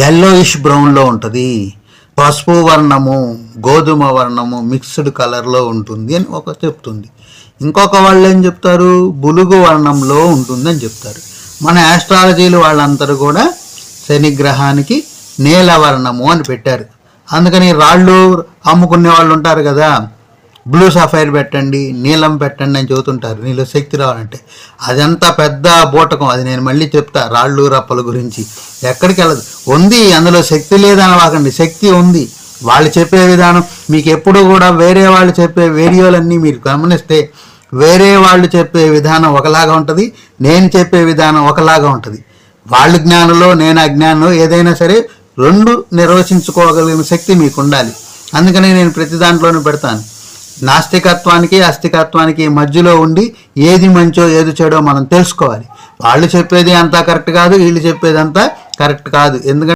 Yellowish బ్రౌన్లో ఉంటుంది, పసుపు వర్ణము గోధుమ వర్ణము మిక్స్డ్ కలర్లో ఉంటుంది అని ఒక చెప్తుంది. ఇంకొక వాళ్ళు ఏం చెప్తారు, బులుగు వర్ణంలో ఉంటుంది అని చెప్తారు. మన ఆస్ట్రాలజీలు వాళ్ళందరూ కూడా శనిగ్రహానికి నీలవర్ణము అని పెట్టారు. అందుకని రాళ్ళు అమ్ముకునే వాళ్ళు ఉంటారు కదా, బ్లూ సఫైర్ పెట్టండి, నీలం పెట్టండి అని చెబుతుంటారు నీలో శక్తి రావాలంటే. అదంతా పెద్ద బూటకం, అది నేను మళ్ళీ చెప్తా. రాళ్ళు రప్పల గురించి ఎక్కడికి వెళ్ళదు. ఉంది, అందులో శక్తి లేదని వాకండి, శక్తి ఉంది. వాళ్ళు చెప్పే విధానం మీకు ఎప్పుడు కూడా వేరే వాళ్ళు చెప్పే వీడియోలన్నీ మీరు గమనిస్తే వేరే వాళ్ళు చెప్పే విధానం ఒకలాగా ఉంటుంది, నేను చెప్పే విధానం ఒకలాగా ఉంటుంది. వాళ్ళు జ్ఞానంలో నేను అజ్ఞానంలో ఏదైనా సరే రెండు నిర్వచించుకోగలిగిన శక్తి మీకు ఉండాలి. అందుకని నేను ప్రతి దాంట్లోనూ పెడతాను. నాస్తికత్వానికి అస్తికత్వానికి మధ్యలో ఉండి ఏది మంచో ఏది చెడో మనం తెలుసుకోవాలి. వాళ్ళు చెప్పేది అంతా కరెక్ట్ కాదు, వీళ్ళు చెప్పేది అంతా కరెక్ట్ కాదు. ఎందుకంటే